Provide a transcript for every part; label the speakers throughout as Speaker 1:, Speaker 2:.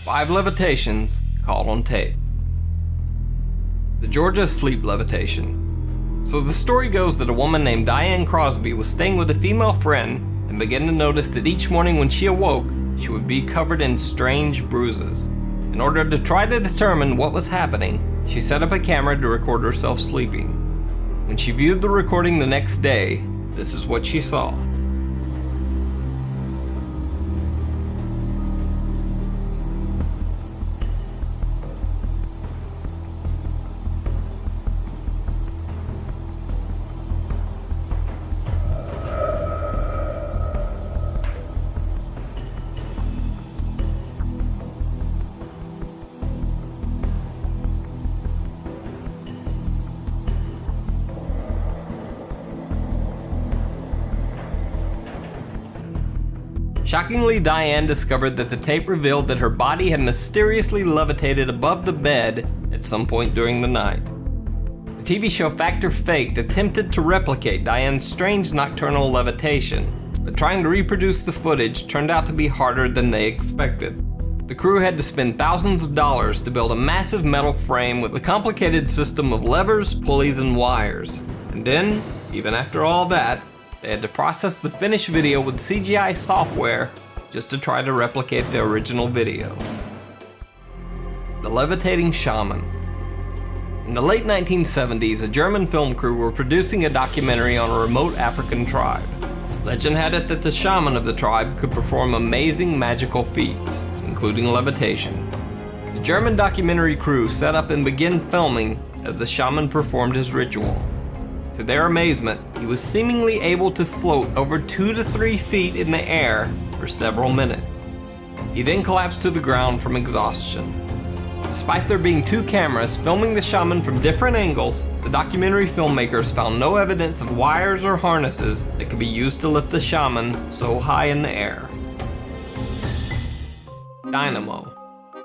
Speaker 1: 5 levitations caught on tape. The Georgia sleep levitation. So the story goes that a woman named Diane Crosby was staying with a female friend and began to notice that each morning when she awoke, she would be covered in strange bruises. In order to try to determine what was happening, she set up a camera to record herself sleeping. When she viewed the recording the next day, this is what she saw. Shockingly, Diane discovered that the tape revealed that her body had mysteriously levitated above the bed at some point during the night. The TV show Fact or Faked attempted to replicate Diane's strange nocturnal levitation, but trying to reproduce the footage turned out to be harder than they expected. The crew had to spend thousands of dollars to build a massive metal frame with a complicated system of levers, pulleys, and wires. And then, even after all that, they had to process the finished video with CGI software just to try to replicate the original video. The Levitating Shaman. In the late 1970s, a German film crew were producing a documentary on a remote African tribe. Legend had it that the shaman of the tribe could perform amazing magical feats, including levitation. The German documentary crew set up and began filming as the shaman performed his ritual. To their amazement, he was seemingly able to float over 2 to 3 feet in the air for several minutes. He then collapsed to the ground from exhaustion. Despite there being 2 cameras filming the shaman from different angles, the documentary filmmakers found no evidence of wires or harnesses that could be used to lift the shaman so high in the air. Dynamo.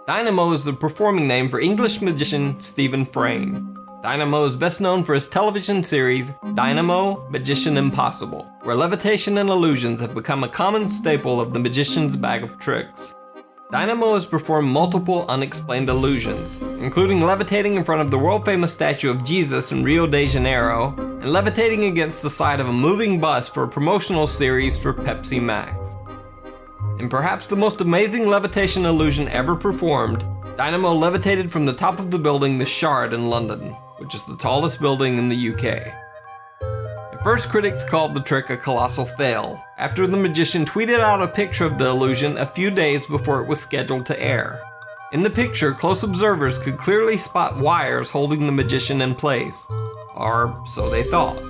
Speaker 1: Dynamo is the performing name for English magician Stephen Frame. Dynamo is best known for his television series, Dynamo Magician Impossible, where levitation and illusions have become a common staple of the magician's bag of tricks. Dynamo has performed multiple unexplained illusions, including levitating in front of the world-famous statue of Jesus in Rio de Janeiro, and levitating against the side of a moving bus for a promotional series for Pepsi Max. In perhaps the most amazing levitation illusion ever performed, Dynamo levitated from the top of the building The Shard in London, which is the tallest building in the UK. At first, critics called the trick a colossal fail, after the magician tweeted out a picture of the illusion a few days before it was scheduled to air. In the picture, close observers could clearly spot wires holding the magician in place, or so they thought.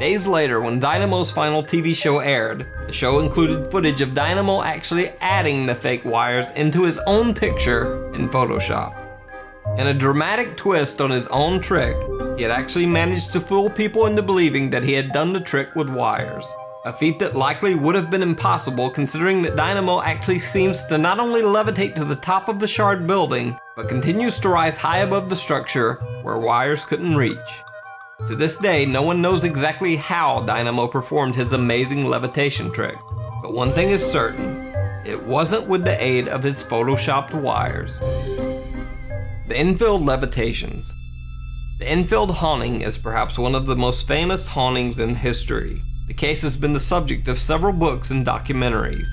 Speaker 1: Days later, when Dynamo's final TV show aired, the show included footage of Dynamo actually adding the fake wires into his own picture in Photoshop. In a dramatic twist on his own trick, he had actually managed to fool people into believing that he had done the trick with wires. A feat that likely would have been impossible considering that Dynamo actually seems to not only levitate to the top of the Shard building, but continues to rise high above the structure where wires couldn't reach. To this day, no one knows exactly how Dynamo performed his amazing levitation trick, but one thing is certain, it wasn't with the aid of his photoshopped wires. The Enfield Levitations. The Enfield haunting is perhaps one of the most famous hauntings in history. The case has been the subject of several books and documentaries.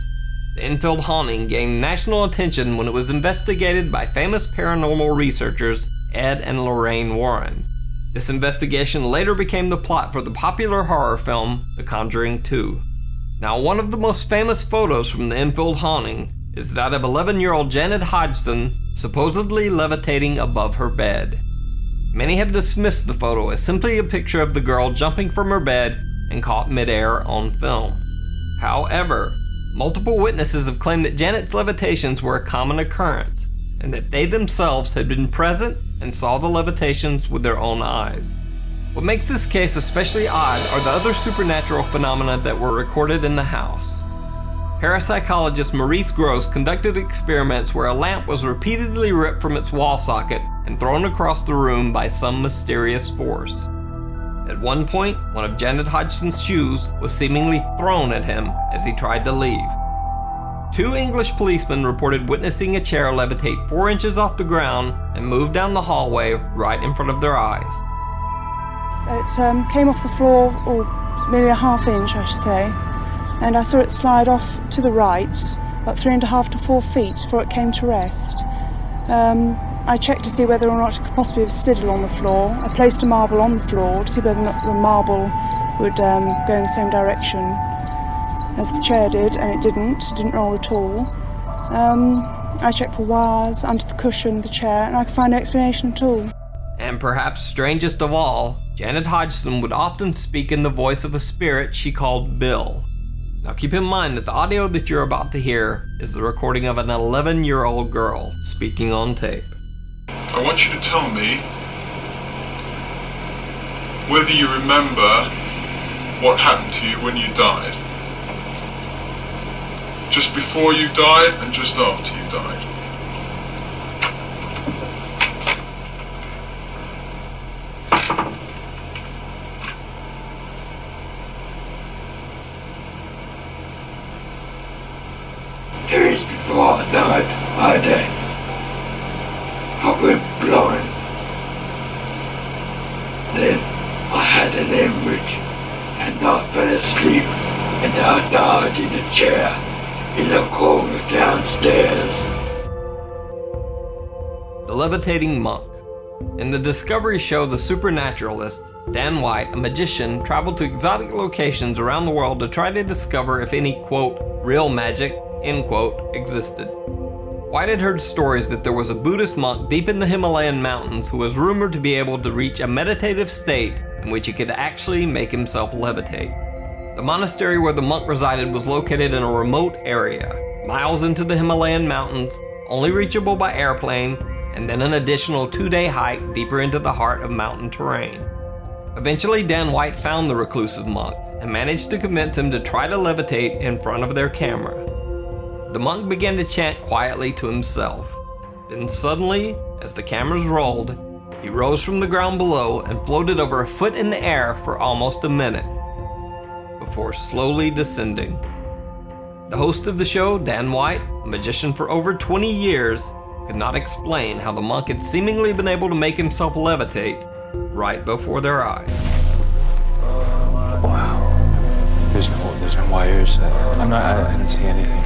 Speaker 1: The Enfield haunting gained national attention when it was investigated by famous paranormal researchers Ed and Lorraine Warren. This investigation later became the plot for the popular horror film The Conjuring 2. Now, one of the most famous photos from the Enfield haunting is that of 11-year-old Janet Hodgson supposedly levitating above her bed. Many have dismissed the photo as simply a picture of the girl jumping from her bed and caught midair on film. However, multiple witnesses have claimed that Janet's levitations were a common occurrence, and that they themselves had been present and saw the levitations with their own eyes. What makes this case especially odd are the other supernatural phenomena that were recorded in the house. Parapsychologist Maurice Grosse conducted experiments where a lamp was repeatedly ripped from its wall socket and thrown across the room by some mysterious force. At one point, one of Janet Hodgson's shoes was seemingly thrown at him as he tried to leave. 2 English policemen reported witnessing a chair levitate 4 inches off the ground and move down the hallway right in front of their eyes.
Speaker 2: It came off the floor, or maybe a half inch, I should say, and I saw it slide off to the right, about 3.5 to 4 feet before it came to rest. I checked to see whether or not it could possibly have slid along the floor. I placed a marble on the floor to see whether or not the marble would go in the same direction as the chair did, and it didn't roll at all. I checked for wires under the cushion of the chair, and I could find no explanation at all.
Speaker 1: And perhaps strangest of all, Janet Hodgson would often speak in the voice of a spirit she called Bill. Now keep in mind that the audio that you're about to hear is the recording of an 11-year-old girl speaking on tape.
Speaker 3: I want you to tell me whether you remember what happened to you when you died. Just before you died and just after you died.
Speaker 4: Days before I died, I went blind. Then I had an hemorrhage and I fell asleep and I died in a chair in the corner downstairs.
Speaker 1: The Levitating Monk. In the Discovery show The Supernaturalist, Dan White, a magician, traveled to exotic locations around the world to try to discover if any, quote, real magic, end quote, existed. White had heard stories that there was a Buddhist monk deep in the Himalayan mountains who was rumored to be able to reach a meditative state in which he could actually make himself levitate. The monastery where the monk resided was located in a remote area, miles into the Himalayan mountains, only reachable by airplane, and then an additional 2-day hike deeper into the heart of mountain terrain. Eventually, Dan White found the reclusive monk and managed to convince him to try to levitate in front of their camera. The monk began to chant quietly to himself. Then suddenly, as the cameras rolled, he rose from the ground below and floated over a foot in the air for almost a minute, before slowly descending. The host of the show, Dan White, a magician for over 20 years, could not explain how the monk had seemingly been able to make himself levitate right before their eyes.
Speaker 5: Wow. There's no wires. I don't see anything.